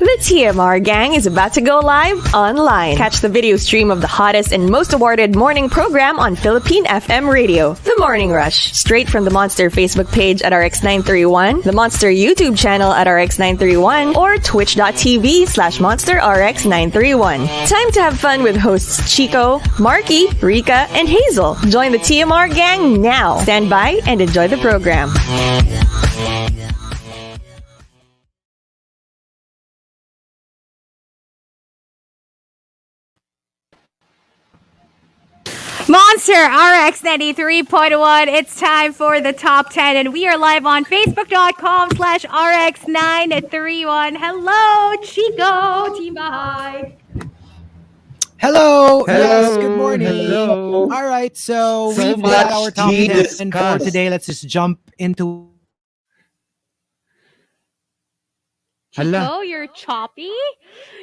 The TMR gang is about to go live online. Catch the video stream of the hottest and most awarded morning program on Philippine FM radio. The Morning Rush. Straight from the Monster Facebook page at RX931, the Monster YouTube channel at RX931, or twitch.tv/Monster RX931. Time to have fun with hosts Chico, Markki, Rika, and Hazel. Join the TMR gang now. Stand by and enjoy the program. Monster RX93.1. It's time for the top 10, and we are live on Facebook.com/RX931. Hello, Chico, Team Bahay. Hello. Hello. Yes, good morning. Hello. All right, so we've much got our top to 10 for discuss. today. Let's just jump into. Chico, you're choppy.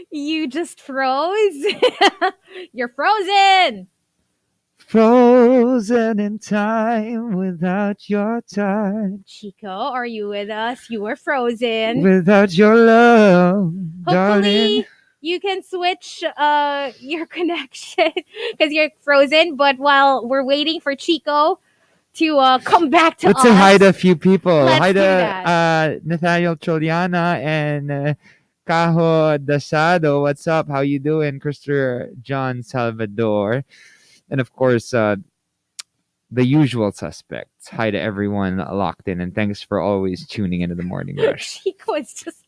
You just froze. You're frozen. Frozen in time without your touch, Chico, are you with us? You were frozen. without your love, darling. Hopefully, you can switch your connection because you're frozen. But while we're waiting for Chico to come back to Let's us, say hi to a few people. Let's Hi do to that. Nathaniel Choliana and Cajo Dasado. What's up? How you doing? Christopher John Salvador. And of course, the usual suspects. Hi to everyone locked in, and thanks for always tuning into the Morning Rush. Chico is just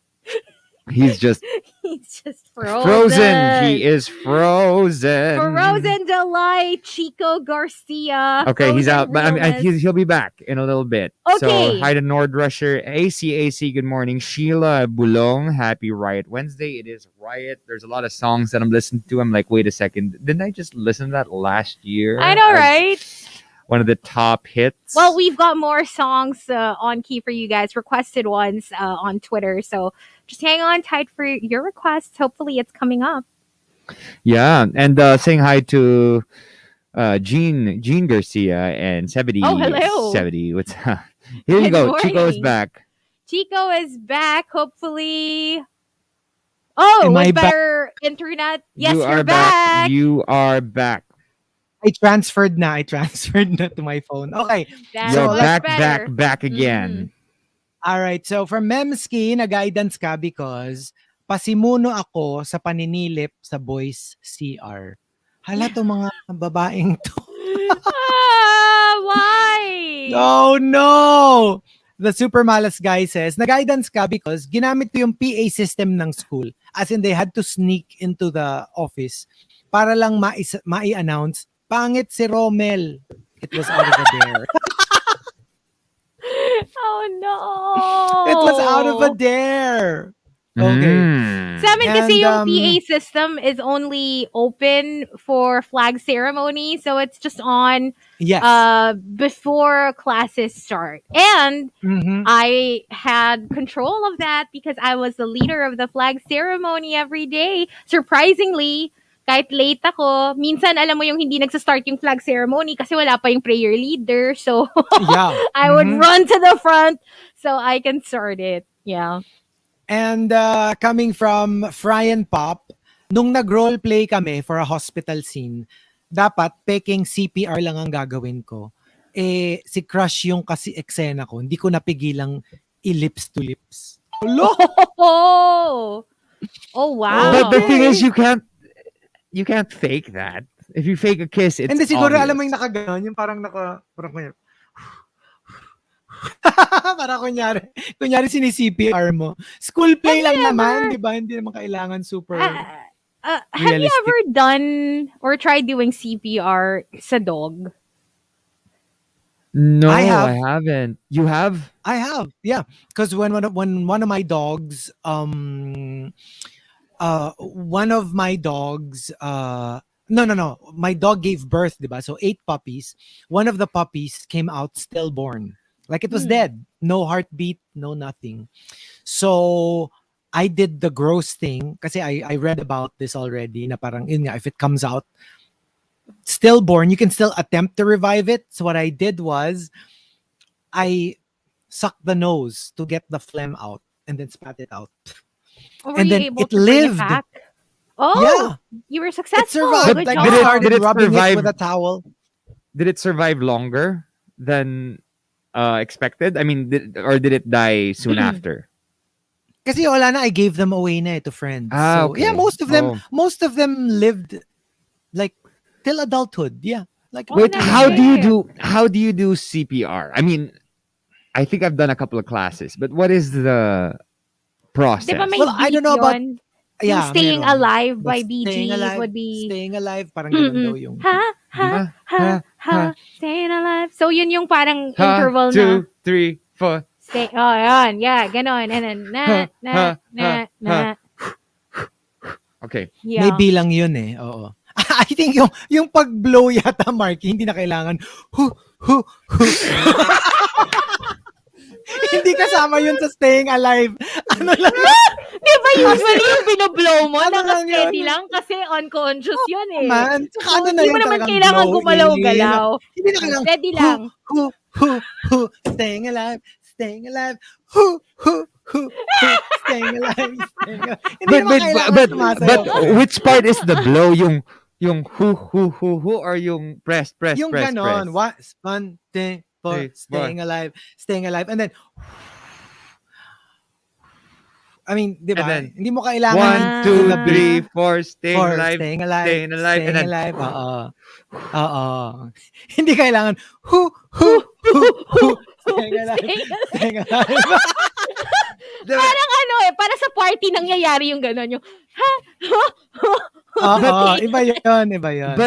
He's just he's just frozen. frozen. He is frozen. Frozen delight, Chico Garcia. Okay, he's Frozen out, but I mean, realness. he'll be back in a little bit. Okay. So, hi to Nord Rusher, ACAC. Good morning, Sheila Bulong. Happy Riot Wednesday. It is Riot. There's a lot of songs that I'm listening to. I'm like, wait a second, didn't I just listen to that last year? I know, as right? One of the top hits. Well, we've got more songs on key for you guys, requested ones on Twitter. So just hang on tight for your requests. Hopefully, it's coming up. Yeah, and saying hi to Jean Garcia and 70. Oh, hello. 70. What's Here you Good go. Chico is morning. back. Chico is back. Hopefully. Oh, Am I with back? better internet. Yes, you you're are back. You are back. I transferred na to my phone. Okay. That's You're much back, better. back again. All right. So from Memski, na-guidance ka because pasimuno ako sa paninilip sa boys CR. Hala to mga babaeng to. Why? Oh no! The super malas guy says, na-guidance ka because ginamit ko yung PA system ng school. As in, they had to sneak into the office para lang mai-announce, pangit si Romel. It was out of a dare. Oh no! It was out of a dare. Okay. Sa amin kasi yung And, PA system is only open for flag ceremony, so it's just on Yes. before classes start. And Mhm. I had control of that because I was the leader of the flag ceremony every day. Surprisingly, kahit late ako, minsan alam mo yung hindi nagsa-start yung flag ceremony kasi wala pa yung prayer leader. So Yeah. I would Mhm. run to the front so I can start it. Yeah. And coming from Fry and Pop, nung nag-roleplay kami for a hospital scene, dapat peking CPR lang ang gagawin ko. Eh, si Crush yung kasi eksena ko. Hindi ko napigilang i-lips to lips. Hello? Oh, oh wow. But the thing is, you can't fake that. If you fake a kiss, it's Hindi siguro obvious. alam mo yung nakaganon, yung parang kunyari. Para kunyari sini-CPR mo. School play lang naman, di ba? Hindi naman kailangan super have you realistic. ever done or tried doing CPR sa dog? No, I have. I haven't. You have? I have, yeah. Because when one of my dogs, my dog gave birth, diba? So 8 puppies. One of the puppies came out stillborn, like it was dead, no heartbeat, no nothing. So I did the gross thing kasi I read about this already. Na parang yun nga, if it comes out stillborn, you can still attempt to revive it. So what I did was I sucked the nose to get the phlegm out and then spat it out. Were And you then able it to bring it lived. back? Oh, Yeah, you were it successful. survived. Good Like job. we started did it rubbing it with survive? a towel. Did it survive longer than expected? I mean, did it die soon after? Kasi wala na, I gave them away na to friends. Ah, So yeah, okay. Oh. most of them lived like till adulthood. Yeah, like Oh, Wait, about 3 that's years. great. how do you do CPR? I mean, I think I've done a couple of classes, but what is the Di ba process? may Well, I beat don't know about yun? Yung yeah, Staying meron. Alive But by BG would be staying alive, parang ganun daw mm-mm. yung Ha, ha, Ha, ha, ha, ha, ha, staying alive. So, yun yung parang ha, interval na 2, 3, 4. yan, yeah, ganon. And then, Ha, ha, ha, ha. na. Okay. may Yeah. bilang yun eh. Oo. I think yung pag-blow yata, Marky, hindi na kailangan hu hu hu. Hindi kasama yun sa staying alive. Ano lang? Di ba usually yung binoblow mo, Ano lang naka-steady yun? lang kasi unconscious yun eh. Man, tsaka So, ano na hindi mo yun naman talagang kailangan blow in. gumalaw-galaw. Hindi na kailangan Steady hu lang. hu hu hu. Staying alive. Staying alive. Hu hu hu hu. Staying alive. Staying alive. Hindi naman kailangan but sumasayaw. which part is the blow? Yung who or yung press Yung press ganon. press? One thing for Three, staying alive. Staying alive. And then I mean, di And ba? then Hindi mo kailangan 1, 2, na 3, 4, staying for alive, staying alive, staying alive, and staying then alive. Oo. Oo. Hindi kailangan hu hu hu hu staying alive, staying alive. Parang ano eh, para sa party nangyayari yung gano'n. Yung, ha? Oo, iba yun, iba yun.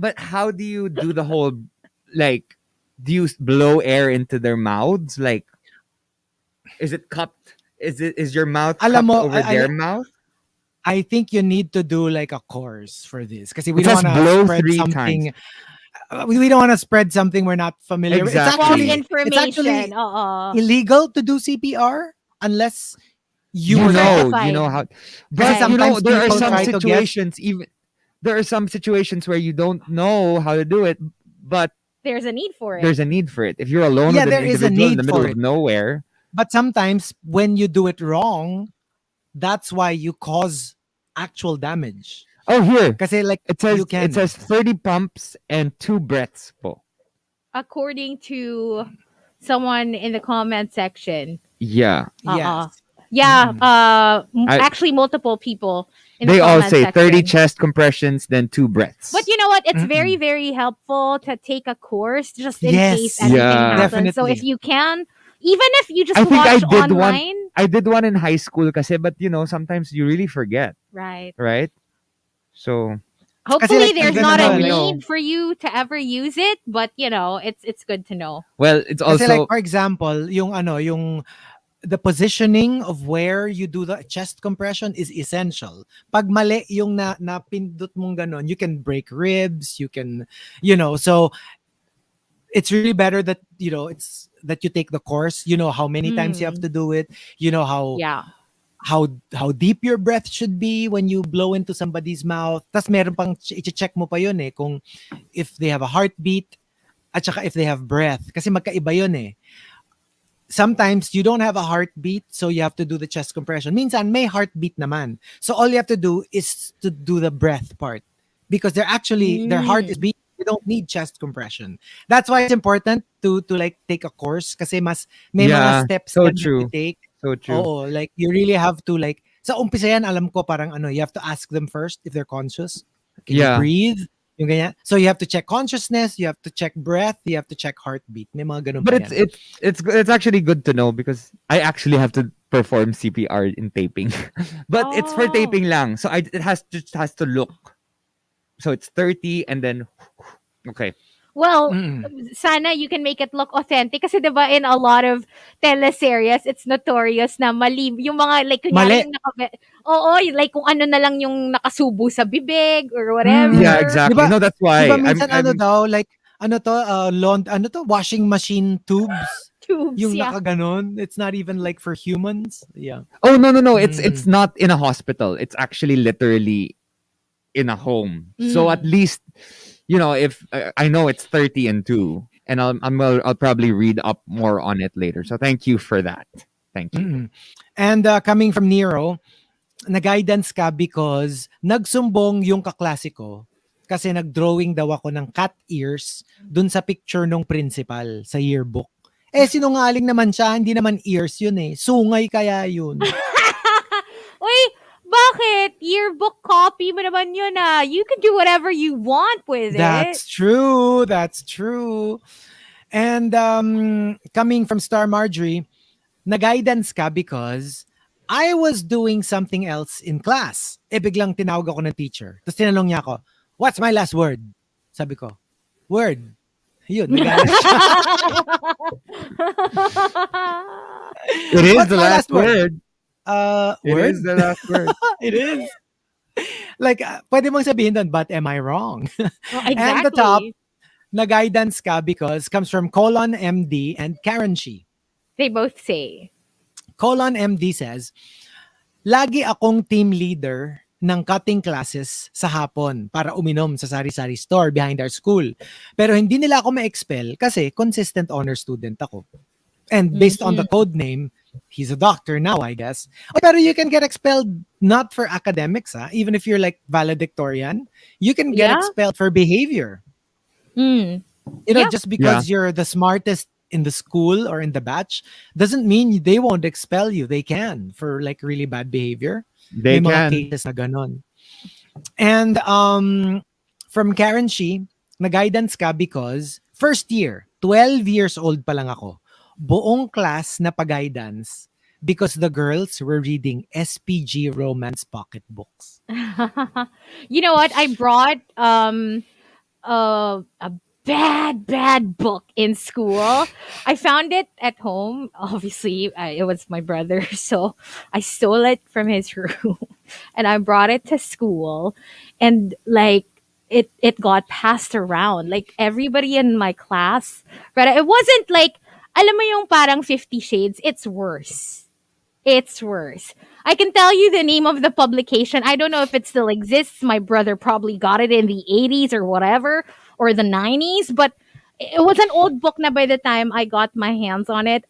but how do you do the whole, like, do you blow air into their mouths? Like, is it cupped? Is your mouth Alam cupped mo, over their mouth? I think you need to do like a course for this kasi we It don't says want to blow spread 3 something. times. We don't want to spread something we're not familiar with. Exactly. False It's actually information. Oo. illegal to do CPR unless you You were know, taught. you know how. Kasi But you know, sometimes there are people some try to guess. situations. Even there are some situations where you don't know how to do it, but There's a need for it. there's a need for it. If you're alone Yeah, with there an is a individual in need the middle for of it. nowhere, But sometimes when you do it wrong, that's why you cause actual damage. oh here Kasi like it says you can. it says 30 pumps and 2 breaths po. According to someone in the comment section. Yeah, Yes. Yeah, I- actually multiple people in the they all comment say 30 section. chest compressions, then 2 breaths. But you know what? It's very, very helpful to take a course just in Yes. case anything Yeah. happens. So if Definitely. you can, even if you just I think I watch did one. online, I did one in high school kasi, but you know, sometimes you really forget, right? right? So Hopefully, like, there's ang not a ganda need no. for you to ever use it, but you know, it's good to know. well, it's Kasi like also for example, yung the positioning of where you do the chest compression is essential. Pag mali yung napindot mong ganon, you can break ribs, you can, so it's really better that, it's that you take the course, how many times you have to do it, how Yeah. how deep your breath should be when you blow into somebody's mouth. Tas meron pang i-check mo pa yun eh, kung if they have a heartbeat at saka if they have breath. Kasi magkaiba yun eh. Sometimes you don't have a heartbeat, so you have to do the chest compression. Minsan may heartbeat naman. So all you have to do is to do the breath part. Because they're actually, their heart is beating. You don't need chest compression. That's why it's important to like take a course kasi may Yeah, mga steps so that true. you take. so true. Oo, like you really have to like sa umpisa yan alam ko parang you have to ask them first if they're conscious. Can you Yeah. breathe? Yung ganyan. So you have to check consciousness, you have to check breath, you have to check heartbeat. May mga ganun But pa it's yan. it's actually good to know because I actually have to perform CPR in taping, but it's for Oh. taping lang. So it has to look. So it's 30 and then okay. Well, Mm. sana you can make it look authentic kasi 'di ba in a lot of teleseries it's notorious na mali yung mga like kunyari Mali. yung like kung ano na lang yung nakasubo sa bibig or whatever. Yeah, exactly. Diba- No, that's why. Diba minsan I'm daw like washing machine tubes Tubes, yung yeah. nakaganon. It's not even like for humans. Yeah. Oh no. It's not in a hospital. It's actually literally in a home. So at least if I know it's 30 and 2, and I'll probably read up more on it later. So thank you for that. Thank you. Mm-mm. And coming from Nero, nag-guidance ka because nagsumbong yung kaklase ko kasi nag-drawing daw ako ng cat ears dun sa picture nung principal sa yearbook. Eh, sinungaling naman siya, hindi naman ears yun eh. Sungay kaya yun. Uy, bakit? Yearbook copy mo naman yun ah. You can do whatever you want with it. That's true. That's true. And coming from Star Marjorie, nag-guidance ka because I was doing something else in class. Eh, biglang tinawag ako ng teacher. Tapos tinanong niya ako, what's my last word? Sabi ko, word. Yun, nagalit siya. It is What's the my last last word? word. It Word? is the last word. It is. Like, pwede mong sabihin doon, but am I wrong? Oh, And the exactly. top, nag-guidance ka because comes from Colon MD and Karen Shi. They both say. Colon MD says, lagi akong team leader ng cutting classes sa hapon para uminom sa sari-sari store behind our school. Pero hindi nila ako ma-expel kasi consistent honor student ako. And based on the code name, he's a doctor now, I guess. Oh, pero you can get expelled not for academics, even if you're like valedictorian. You can get Yeah. expelled for behavior. Mm. You know, Yeah. just because you're the smartest in the school or in the batch doesn't mean they won't expel you. They can for like really bad behavior. They May mga can. cases na ganon. And from Karen Shi, na-guidance ka because first year, 12 years old pa lang ako. Buong class na pa-guidance because the girls were reading SPG romance pocketbooks. You know what? I brought a bad book in school. I found it at home. Obviously, it was my brother, so I stole it from his room and I brought it to school. And like it got passed around. Like everybody in my class read it. It wasn't like alam mo yung parang 50 Shades. It's worse. It's worse. I can tell you the name of the publication. I don't know if it still exists. My brother probably got it in the 80s or whatever, or the 90s, but it was an old book na by the time I got my hands on it.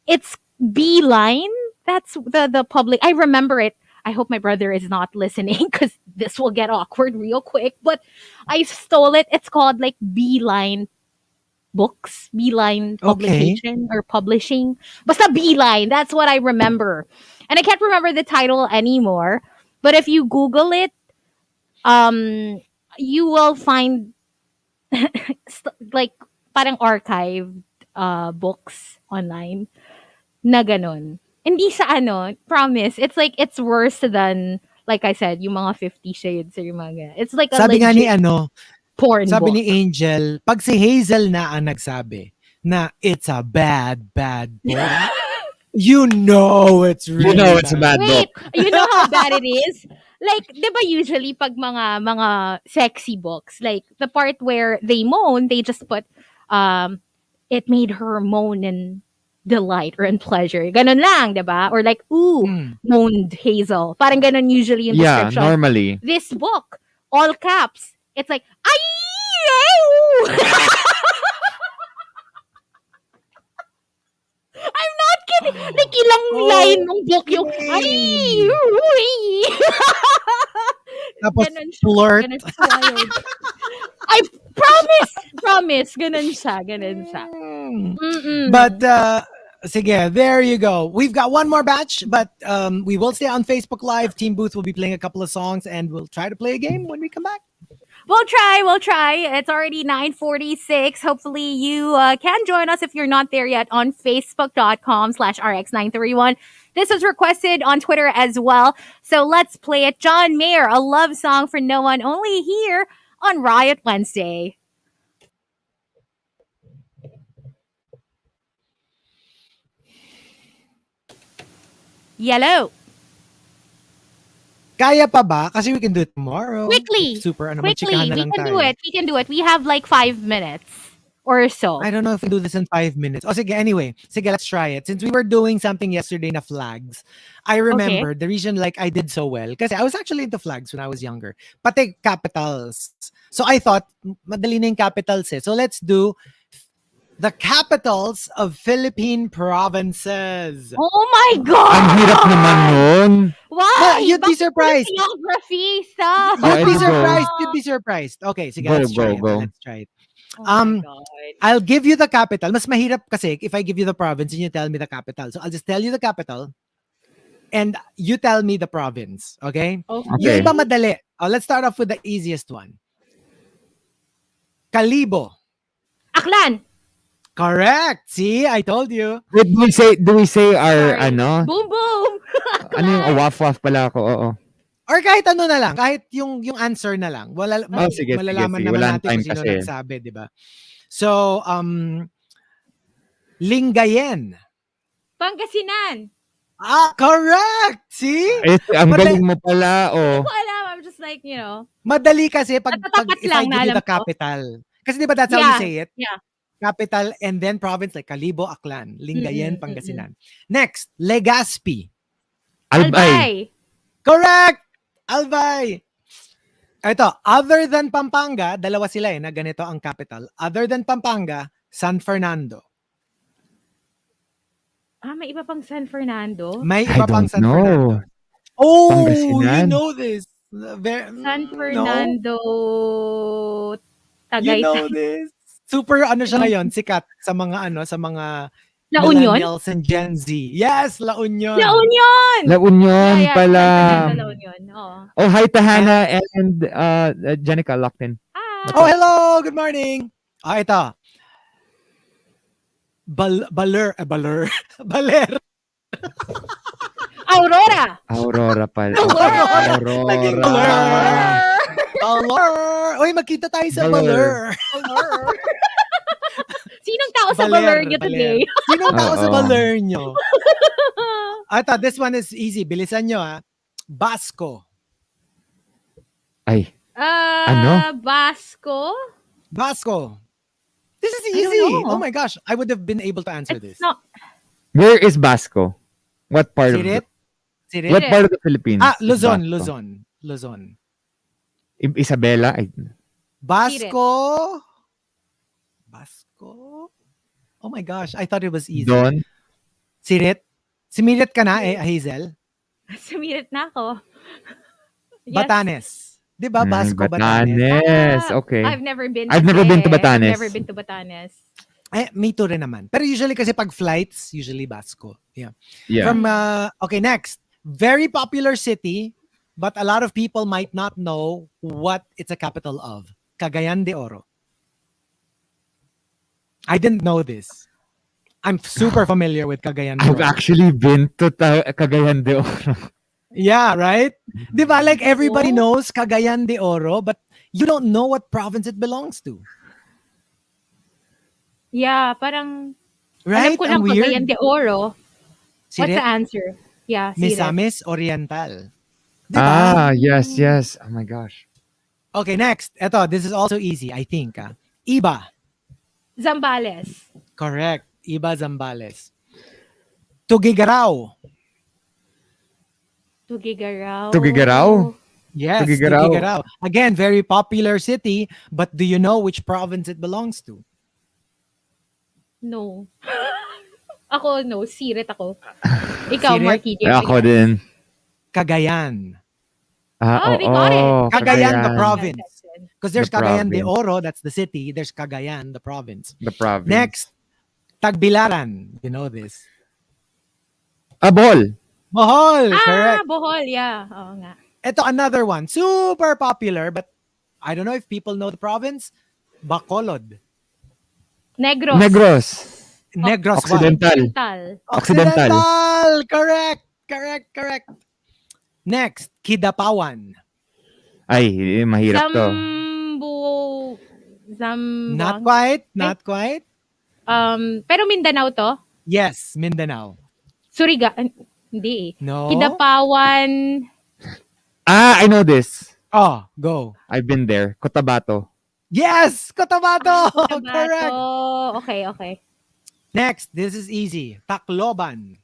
It's Beeline. That's the public. I remember it. I hope my brother is not listening because this will get awkward real quick. But I stole it. It's called like Beeline Books, Beeline publication or publishing. Basta Beeline, that's what I remember. And I can't remember the title anymore. But if you Google it, you will find like parang archived books online na ganon. Hindi sa ano, promise. It's like, it's worse than, like I said, yung mga 50 Shades or yung mga, it's like a Sabi nga ni legit porn sabi book. ni Angel, pag si Hazel na ang nagsabi na it's a bad book, you know it's really You know it's a bad. bad Wait, book. you know how bad it is? Like, di ba usually pag mga sexy books, like the part where they moan, they just put, it made her moan in delight or in pleasure. Ganon lang, di ba? Or like, ooh, moaned Hazel. Parang ganon usually yung Yeah, description. normally. This book, all caps, it's like, ay! I'm not kidding. Like, ilang line ng book yung, ay! Tapos Ganon siya. flirt. Ganon siya wild. I promise. Ganon siya. Mm-mm. But sige, there you go. We've got one more batch, but we will stay on Facebook Live. Team Booth will be playing a couple of songs, and we'll try to play a game when we come back. We'll try. It's already 9:46. Hopefully you can join us if you're not there yet on facebook.com/RX931. This was requested on Twitter as well. So let's play it. John Mayer, a love song for no one, only here on Riot Wednesday. Yellow. Kaya pa ba? Kasi we can do it tomorrow. Quickly. Super, Quickly. magchikahan na We lang can tayo. do it. We can do it. We have like 5 minutes or so. I don't know if we do this in 5 minutes. Oh, sige, anyway. Sige, let's try it. Since we were doing something yesterday na flags, I remember the reason like I did so well, kasi I was actually into flags when I was younger. Pati capitals. So I thought, madali na yung capitals eh. So let's do The capitals of Philippine provinces. Oh my God! Ang hirap naman nun. Why? You'd be Bakit surprised. geography stuff? Oh, You'd be go. surprised. You'd be surprised. Okay, sige, let's try it. Go. Let's try it. Oh my Um, God. I'll give you the capital. Mas mahirap kasi if I give you the province and you tell me the capital. So I'll just tell you the capital and you tell me the province. Okay? Okay. Yung iba madali. Let's start off with the easiest one. Kalibo. Aklan! Correct. See, I told you. Wait, do we say our, Sorry. ano? Boom, boom! Ano yung waf-waf pala ako, oo. Or kahit ano na lang, kahit yung answer na lang. Sige, malalaman sige. naman Walang natin time kung sino kasi. nagsabi, di ba? So, Lingayen. Pangasinan! Correct! See? Ang Madali- galing mo pala, Hindi ko alam. I'm just like, Madali kasi pag Matatapat if lang I na give you alam the ko. capital. Kasi di ba that's how you Yeah, say it? yeah. Capital and then province like Kalibo, Aklan, Lingayen, Mm-mm, Pangasinan. Next, Legazpi. Albay! Correct! Albay! Ito, other than Pampanga, dalawa sila na ganito ang capital. Other than Pampanga, San Fernando. May iba pang San Fernando? May I iba pang don't San know. Fernando. Oh, Pangasinan? you know this. San No? Fernando... You know Tagaytay. this. Super siya ngayon, sikat sa mga La Union? millennials and Gen Z. Yes, La Union. La Union! La Union Yeah, pala. San Fernando, La Union. Oo. Oh, hi Tahana and Jenica locked in. Hi! Oh, hello. Good morning. Ito. Baler. Baler. Aurora! Aurora pala. Aurora. Naging Aurora. Baler. Uy, magkita tayo sa Baler. Baler. Sinong tao sa Baler nyo today? Sinong tao sa Oo. Baler nyo? Ito, this one is easy. Bilisan nyo, ha. Basco. Ay, Ano? Basco? Basco. This is I don't easy. know. Oh my gosh. I would have been able to answer this. It's not... where is Basco? What part of Sirit? Sirit? what part of the Philippines? is Luzon. Basco? Luzon. Isabela? Ay, Basco. Oh my gosh. I thought it was easy. Don? Sirit? Simirit ka na Hazel? Sumirit na ako. Yes. Batanes. Di ba? Basco, Batanes. Batanes. Okay. I've never been I've never been to Batanes. I've never been to Batanes. Me too rin naman. Pero usually kasi pag flights, usually Basco. Yeah. Yeah. From, okay, next. Very popular city, but a lot of people might not know what it's a capital of. Cagayan de Oro. I didn't know this. I'm super familiar with Cagayan de I've Oro. actually been to Cagayan de Oro. Yeah, right? Di ba? Like everybody knows Cagayan de Oro, but you don't know what province it belongs to. Yeah, parang Right? alam ko Ang lang weird. Cagayan de Oro. What's Sirit? the answer? Yeah, Siret. Misamis Oriental. Di ba? Yes. Oh my gosh. Okay, next. Ito, this is also easy, I think. Iba. Zambales. Correct. Iba Zambales. Tugigaraw. Tugigaraw. Yes, Tugigaraw. Tugigaraw. Again, very popular city, but do you know which province it belongs to? No. Ako, no. Sirit ako. Ikaw, Sirit? Markki. Ako din. Cagayan. they got it. Cagayan, the province. That's it. Because there's The Cagayan de province. Oro, that's the city. There's Cagayan, the province. The province. Next, Tagbilaran. You know this. Bohol. Bohol, correct. Bohol, yeah. Oo nga. Ito, another one. Super popular, but I don't know if people know the province. Bacolod. Negros. Negros. Negros. Occidental. Occidental. Occidental. Correct. Next, Kidapawan. Ay, mahirap to. Not quite. Pero Mindanao to? Yes, Mindanao. Suriga. Hindi eh. No. Kidapawan. I know this. Oh, go. I've been there. Cotabato. Yes, Cotabato. Cotabato. Correct. Okay. Next, this is easy. Tacloban.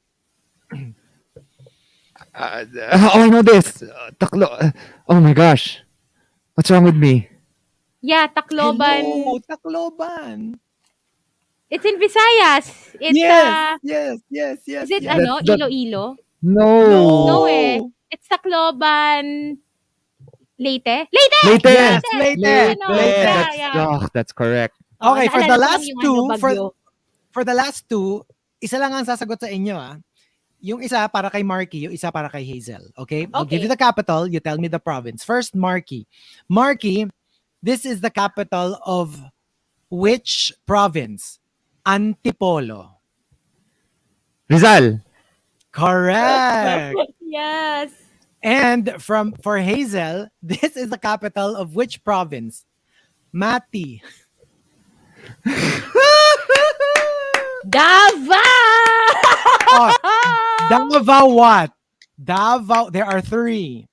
I know this. Oh my gosh. What's wrong with me? Yeah, Tacloban. Hello, Tacloban. It's in Visayas. It's Yes. is it Yes. Iloilo? No. No eh. No. It's Tacloban, Leyte? Leyte! Leyte. Yes, Leyte! Leyte. Ano? Leyte. Yeah. That's correct. Okay, for the Naalala ko lang last yung two, Bagyo. for the last two, isa lang ang sasagot sa inyo Yung isa para kay Markki, yung isa para kay Hazel. Okay? I'll give you the capital, you tell me the province. First, Markki. Markki, this is the capital of which province? Antipolo. Rizal. Correct. Yes. And for Hazel, this is the capital of which province? Mati. Davao! Oh, Davao what? Davao, there are three.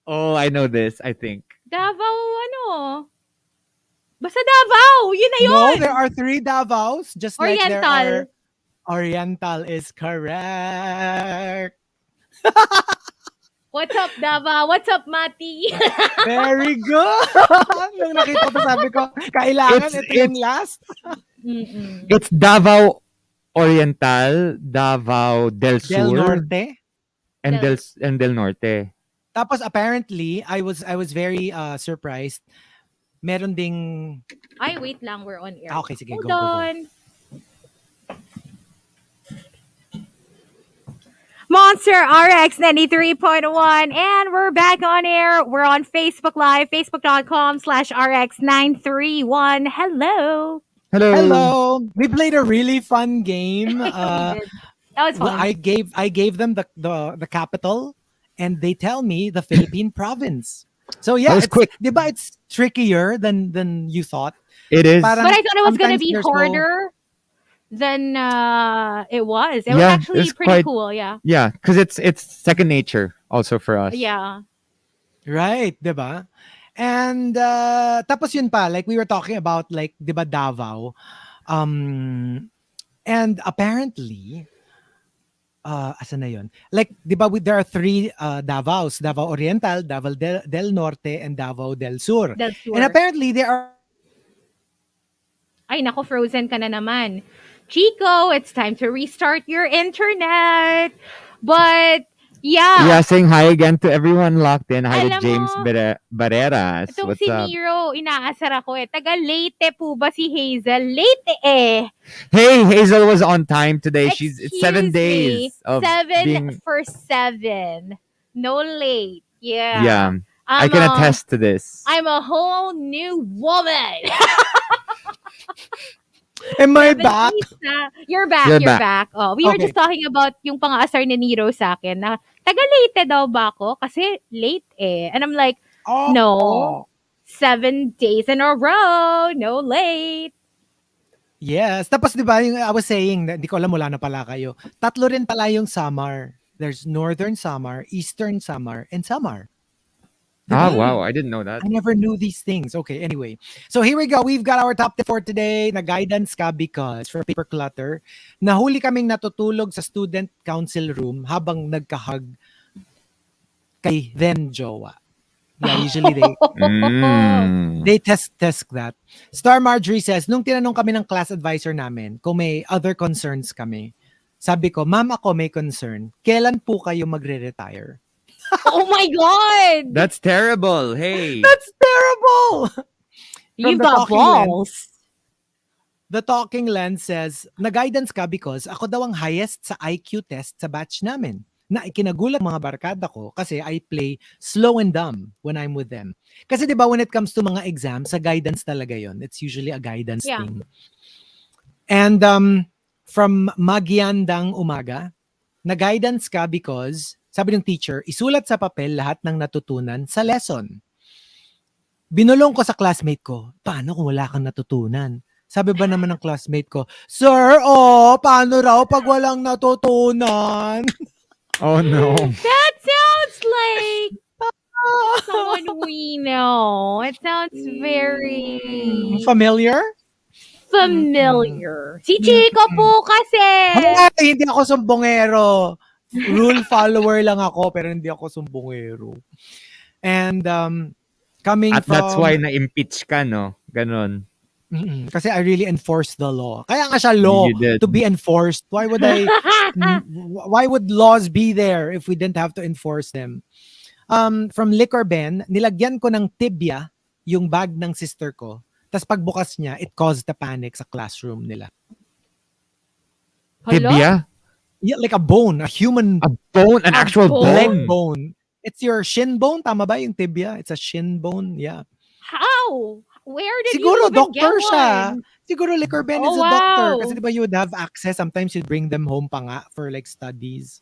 Oh, I know this, I think. Davao ano? Basta Davao! Yun na yun! No, there are three Davaos. Just like there Oriental. are... Oriental is correct. What's up, Davao? What's up, Mati? Very good. Nung nakita ko, sabi ko, kailangan ito yung last. It's Davao Oriental, Davao del Sur, Del Norte. and Del Norte. Tapos apparently, I was very surprised. Meron ding... Ay, wait lang. We're on air. Okay, sige, Hold go. on. Monster RX93.1 and we're back on air. We're on Facebook Live, facebook.com/RX931. Hello. Hello. We played a really fun game. We did. That was fun. Well, I gave them the capital and they tell me the Philippine province. So yeah, That was quick. Diba it's trickier than you thought. It is. Parang But I thought it was going to sometimes be there's no- harder than it was. It was Yeah, actually it's pretty quite- cool. Yeah. Yeah, because it's second nature also for us. Yeah. Right, diba? And tapos yun pa, like we were talking about like diba Davao. And apparently asan na yun? Like diba there are three Davaos, Davao Oriental, Davao del Norte and Davao del Sur. Del Sur. And apparently there are Ay, nako, frozen ka na naman. Chico, it's time to restart your internet. But, yeah. Yeah, saying hi again to everyone locked in. Hi to Alam James mo, Barreras. Itong What's si up? Miro, inaasar ako eh. Taga Leyte po ba si Hazel? Leyte eh. Hey, Hazel was on time today. It's 7 Excuse days me. of 7 being... for 7. No late. Yeah. Yeah, I can attest to this. I'm a whole new woman. Am I back? You're back. You're You're back. back. Oh, we were Okay. just talking about yung pang-aasar ni Nero sa akin na taga Leyte daw ba ako? Kasi late eh. And I'm like, Oh, no. 7 days in a row. No late. Yes. Tapos di ba yung I was saying, hindi ko alam wala na pala kayo. Tatlo rin pala yung Samar. There's Northern Samar, Eastern Samar, and Samar. Ah, wow. I didn't know that. I never knew these things. Okay, anyway. So here we go. We've got our top 10 for today. Na-guidance ka because for paper clutter, nahuli kaming natutulog sa student council room habang nagkahag kay then jowa. Yeah, usually they test that. Star Marjorie says, nung tinanong kami ng class advisor namin kung may other concerns kami, sabi ko, ma'am ako may concern. Kailan po kayo magre-retire? Oh my God! That's terrible. Hey. That's terrible! You From the got Talking Lens, balls. The Talking Lens says, na-guidance ka because ako daw ang highest sa IQ test sa batch namin. Na ikinagulat mga barkada ko kasi I play slow and dumb when I'm with them. Kasi di ba when it comes to mga exams, sa guidance talaga yon. It's usually a guidance thing. And from Magyandang Umaga, na-guidance ka because sabi ng teacher, isulat sa papel lahat ng natutunan sa lesson. Binulong ko sa classmate ko, paano kung wala kang natutunan? Sabi ba naman ng classmate ko, Sir, paano raw pag walang natutunan? Oh, no. That sounds like someone we know. It sounds very Familiar? familiar. Si Chico po kasi. Ay, hindi ako sumbongero. Rule follower lang ako, pero hindi ako sumbongero. And coming At from... that's why na-impeach ka, no? Ganon. Kasi I really enforce the law. Kaya nga siya law You did. to be enforced. Why would laws be there if we didn't have to enforce them? From Liquor Ben, nilagyan ko ng tibia yung bag ng sister ko. Tapos pagbukas niya, it caused a panic sa classroom nila. Hala? Tibia? Yeah, like a bone, a human A bone? An A actual bone? leg bone? bone. It's your shin bone, tama ba yung tibia? It's a shin bone, yeah. How? Where did Siguro you even doctor get siya. one? Siguro Liquor Ben Oh, is a doctor. wow. Kasi di ba you would have access. Sometimes you'd bring them home pa nga for like studies.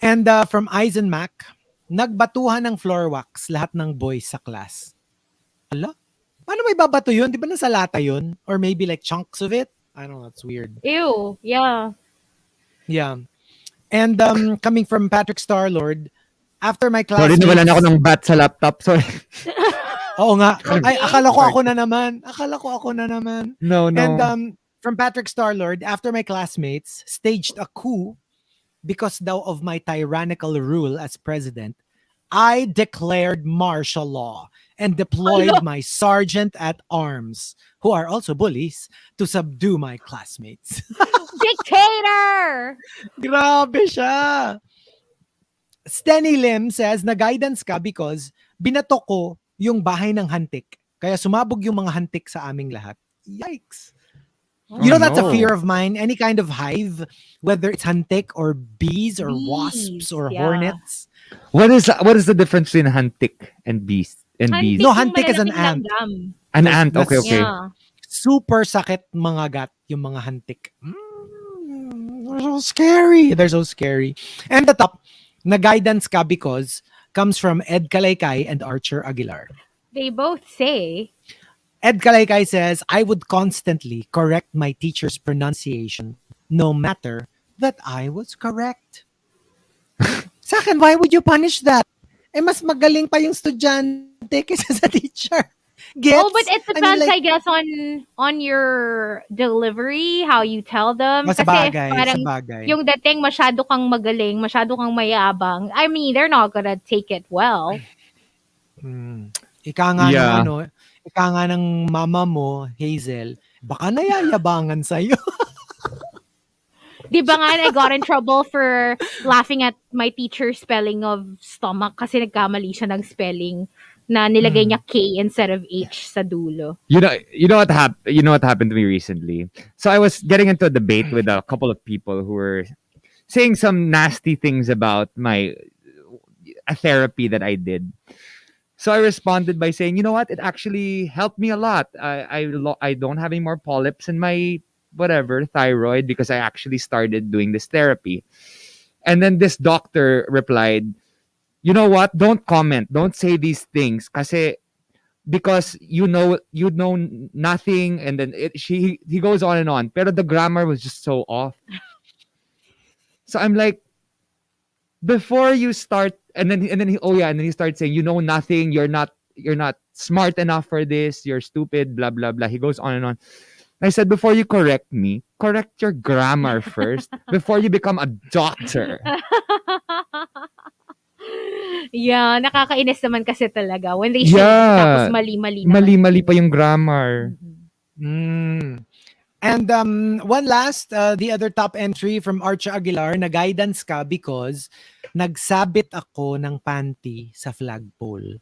And from Eisenmack, nagbatuhan ng floor wax lahat ng boys sa class. Hala? Paano may babato yun? Di ba nasa lata yun? Or maybe like chunks of it? I don't know. That's weird. Ew, yeah. Yeah. And coming from Patrick Starlord, after my Sorry, classmates... nawalan ako ng bat sa laptop. Sorry. Oo nga. Ay, akala ko Sorry. ako na naman. No. And from Patrick Starlord, after my classmates staged a coup because daw of my tyrannical rule as president, I declared martial law and deployed my sergeant at arms, who are also bullies, to subdue my classmates. Dictator! Grabe siya. Stenny Lim says, na-guidance ka because binato ko yung bahay ng hantik. Kaya sumabog yung mga hantik sa aming lahat. Yikes. You know, that's a fear of mine. Any kind of hive, whether it's hantik or bees or wasps or yeah. hornets. What is the difference between hantik and bees? And bees? No, yung hantik is an malalaking ant. langgam. An ant. Okay, That's- okay. Yeah. Super sakit mga gat yung mga hantik. They're so scary. They're so scary. And the top, na-guidance ka because comes from Ed Kalaykay and Archer Aguilar. They both say, Ed Kalaykay says, I would constantly correct my teacher's pronunciation no matter that I was correct. Sa akin, why would you punish that? Eh, mas magaling pa yung estudyante kaysa sa teacher. Gets? oh, but it depends, I like, guess, on your delivery, how you tell them. sa Kasi bagay, parang sa bagay. yung dating masyado kang magaling, masyado kang mayabang. I mean, they're not gonna take it well. Ika nga Yeah. ika nga ng mama mo, Hazel, baka nayayabangan sa'yo. Di ba nga, I got in trouble for laughing at my teacher's spelling of stomach kasi nagkamali siya ng spelling na nilagay niya K instead of H sa dulo. You know what happened to me recently. So I was getting into a debate with a couple of people who were saying some nasty things about a therapy that I did. So I responded by saying, you know what, it actually helped me a lot. I don't have any more polyps in my thyroid because I actually started doing this therapy. And then this doctor replied, you know what, don't comment, don't say these things because you know nothing. And then he goes on and on, pero the grammar was just so off. So I'm like, before you start, and then he starts saying, you know nothing, you're not smart enough for this, you're stupid, blah blah blah. He goes on and on. I said, before you correct me, correct your grammar first before you become a doctor. Yeah, nakakainis naman kasi talaga when they should tapos mali-mali naman. Mali-mali pa yung grammar. And one last, the other top entry from Archer Aguilar, na guidance ka because nagsabit ako ng panty sa flagpole.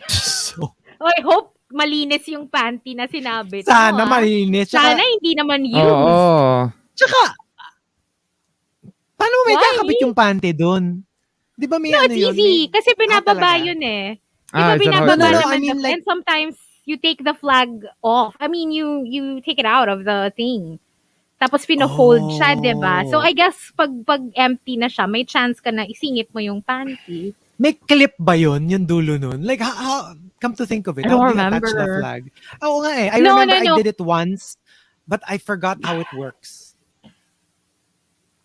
So, I hope malinis yung panty na sinabi. sana malinis. Sana hindi naman used. Oo. Tsaka, paano mo may Why? kakabit yung panty dun? Di ba may No, ano it's yun? easy. Kasi binababa talaga? yun eh. Di Ah, ba is that how it binababa works? No, naman I mean, like- and sometimes you take the flag off. I mean, you take it out of the thing. Tapos pino-fold siya, di ba? So I guess pag empty na siya, may chance ka na isingit mo yung panty. May clip ba yun, yung dulo nun? Like, how come to think of it, I how don't do you attach the remember. flag? Oo nga eh. I No, remember no. I did it once, but I forgot how it works.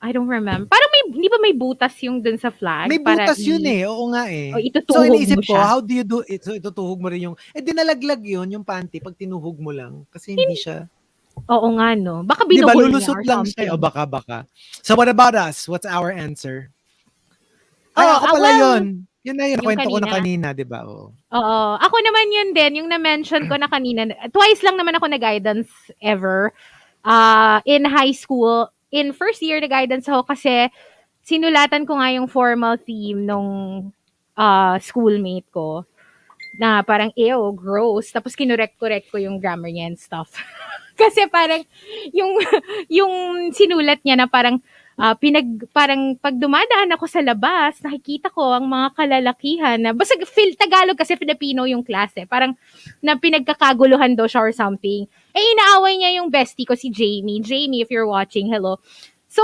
I don't remember. Parang di ba may butas yung dun sa flag? May butas yun eh. Oo nga eh. O, itutuhog So, iniisip mo ko, siya. how do you do it? So, itutuhog mo rin yung, dinalaglag yun, yung panty, pag tinuhog mo lang. Kasi hindi siya, Oo nga, no? Baka di ba, binuhol niya lulusot or lang something. siya. O baka. So, what about us? What's our answer? Ay, Oh, ako pala well, yun. Yun na yun, Yung kwento ko na kanina. kanina, di ba? Oo. Oo. Ako naman yun din, yung na-mention ko na kanina. Twice lang naman ako na guidance ever. In high school, in first year na guidance ako kasi sinulatan ko nga yung formal theme nung schoolmate ko na parang ew, gross. Tapos kinorek-correct ko yung grammar niya and stuff. Kasi parang yung yung sinulat niya na parang parang pag dumadaan ako sa labas, nakikita ko ang mga kalalakihan na basta Tagalog kasi Filipino yung klase. Parang na pinagkakaguluhan daw siya or something. Eh inaaway niya yung bestie ko si Jamie. Jamie, if you're watching, hello. So,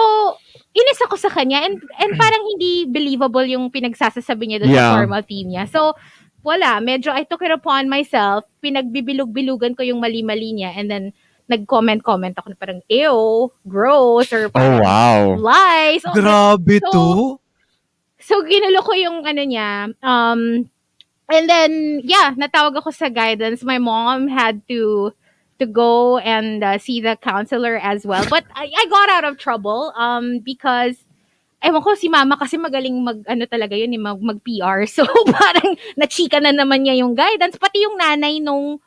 inis ako sa kanya and parang hindi believable yung pinagsasasabi niya doon sa Yeah. formal team niya. So, wala, medyo I took it upon myself, pinagbibilog-bilugan ko yung mali-mali niya and then nag-comment ako na parang ew, gross, or Oh, parang wow. lies. Grabe So, to. So, ginulo ko yung ano niya. And then, yeah, natawag ako sa guidance. My mom had to go and see the counselor as well. But I got out of trouble because ewan ko, si mama kasi magaling ano talaga yun, mag-PR. So, parang nachika na naman niya yung guidance. Pati yung nanay nung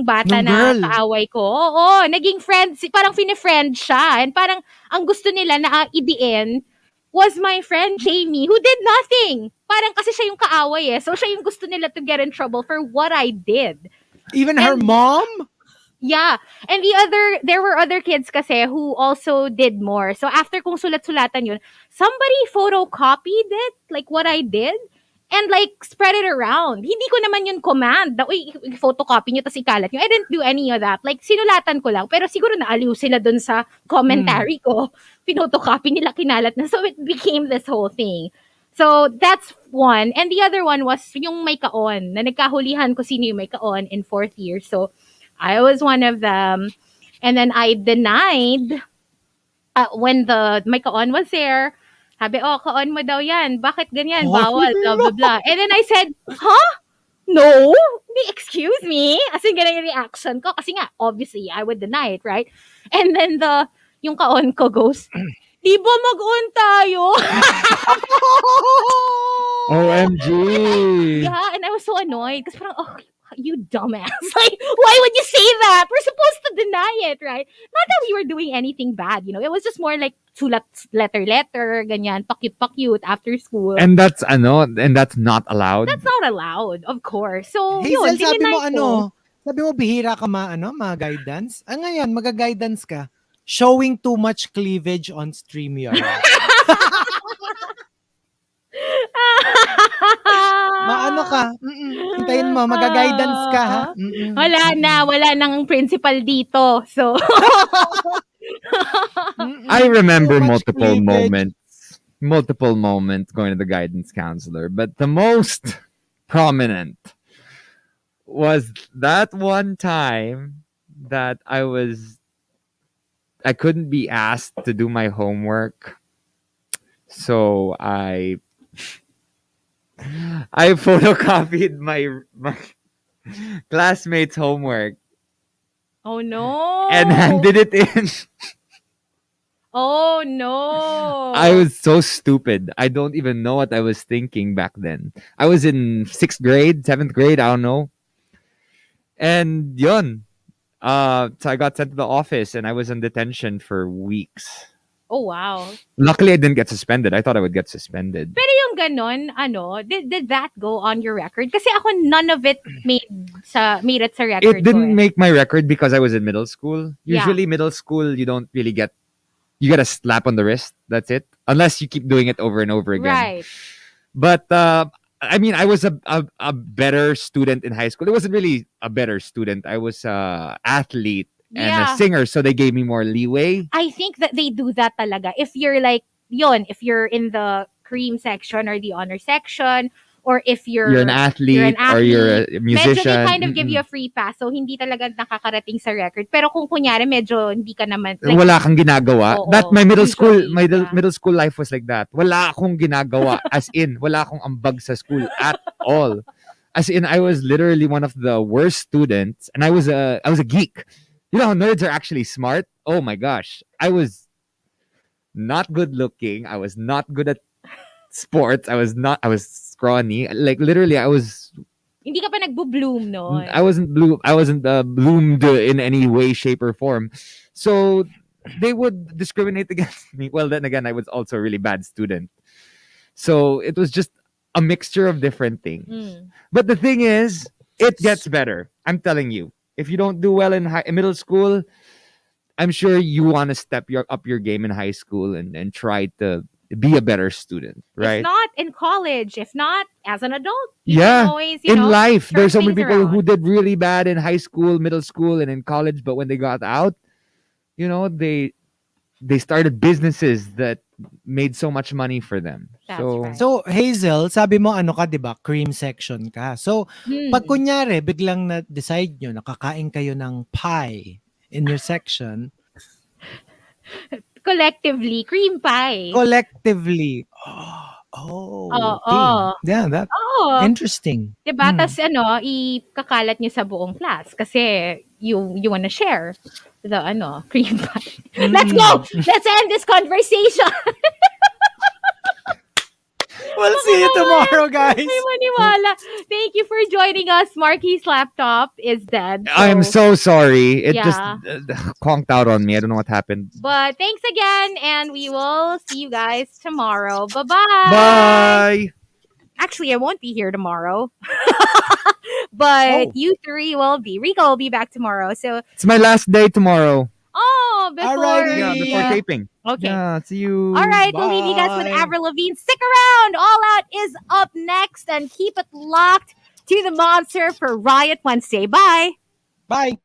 bata Nung na girl. kaaway ko. Oo, naging friends, parang fini-friend siya. And parang ang gusto nila na idiin was my friend Jamie who did nothing. Parang kasi siya yung kaaway eh. So, siya yung gusto nila to get in trouble for what I did. Even her And- mom? Yeah. And there were other kids kasi who also did more. So after kong sulat-sulatan yun, somebody photocopied it, like what I did, and like spread it around. Hindi ko naman yun command na, uy, photocopy nyo tapos ikalat nyo. I didn't do any of that. Like, sinulatan ko lang. Pero siguro naaliw sila dun sa commentary ko. Pinotocopy nila, kinalat na. So it became this whole thing. So that's one. And the other one was yung may kaon. Na nagkahulihan ko sino yung may kaon in 4th year. So I was one of them. And then I denied when the my kaon was there. Sabi, kaon mo daw yan. Bakit ganyan? Bawal, blah, blah, blah. And then I said, huh? No? Excuse me? As in, ganyan yung reaction ko. Kasi nga, obviously, I would deny it, right? And then yung kaon ko goes, di ba mag-on tayo? OMG. Yeah, and I was so annoyed. Kasi parang, you dumbass. Like, why would you say that? We're supposed to deny it, right? Not that we were doing anything bad, It was just more like sulat, letter, ganyan, pakyut after school. And that's not allowed. That's not allowed, of course. So, Hazel, yun, sabi mo dininay ko. sabi mo bihira ka guidance? Ngayon, maga-guidance ka. Showing too much cleavage on StreamYard. Maano ka? Hintayin mo, maga-guidance ka, ha? Wala nang principal dito. So, I remember Too much multiple moments going to the guidance counselor, but the most prominent was that one time that I couldn't be asked to do my homework. So I photocopied my classmates' homework oh no. and handed it in. Oh no. I was so stupid. I don't even know what I was thinking back then. I was in 6th grade, 7th grade, I don't know. And yun. So I got sent to the office and I was in detention for weeks. Oh wow. Luckily, I didn't get suspended. I thought I would get suspended. Pero yung ganon, did that go on your record? Kasi ako, none of it made it sa record It didn't ko make my record because I was in middle school. Yeah. Usually, middle school, you don't really get... You get a slap on the wrist. That's it. Unless you keep doing it over and over again. Right. But, I mean, I was a better student in high school. It wasn't really a better student. I was an athlete and Yeah. a singer, so they gave me more leeway. I think that they do that talaga. If you're like, if you're in the cream section or the honor section, or if you're You're an athlete, or you're a musician. medyo they kind of give you a free pass. So, hindi talaga nakakarating sa record. Pero kung kunyari, medyo hindi ka naman... Like, Wala kang ginagawa. Oo, That my middle school, usually, yeah. middle school life was like that. Wala akong ginagawa. As in, wala akong ambag sa school at all. As in, I was literally one of the worst students, and I was a geek. You know how nerds are actually smart? Oh my gosh. I was not good looking. I was not good at sports. I was scrawny. Like literally, Hindi ka pa nagbo-bloom noon. I wasn't bloomed in any way, shape, or form. So they would discriminate against me. Well, then again, I was also a really bad student. So it was just a mixture of different things. But the thing is, it gets better. I'm telling you. If you don't do well in middle school, I'm sure you want to step up your game in high school and try to be a better student, right? If not in college, if not as an adult, you Yeah. can always, In life, turn there's so many things people who around. did really bad in high school, middle school, and in college, but when they got out, they started businesses that made so much money for them. That's So right. So, Hazel, sabi mo ano ka, 'di ba? Cream section ka. So, pag kunyari biglang na-decide nyo nakakain kayo ng pie in your section, Collectively, cream pie. collectively, okay. Oo. Yeah, that Oo. interesting. Diba? Tas ikakalat niyo sa buong class kasi you wanna share the cream pie. Let's go! Let's end this conversation! We'll see you tomorrow, guys. Ay, maniwala. Thank you for joining us. Markki's laptop is dead. I'm so sorry. It Yeah. just conked out on me. I don't know what happened. But thanks again, and we will see you guys tomorrow. Bye-bye! Bye. Actually, I won't be here tomorrow. But you three will be. Rico will be back tomorrow. So, It's my last day tomorrow. before... Alrighty. Yeah, before taping. Okay. Yeah, see you. All right, we'll leave you guys with Bye. Avril Lavigne. Stick around. All Out is up next, and keep it locked to the Monster for Riot Wednesday. Bye. Bye.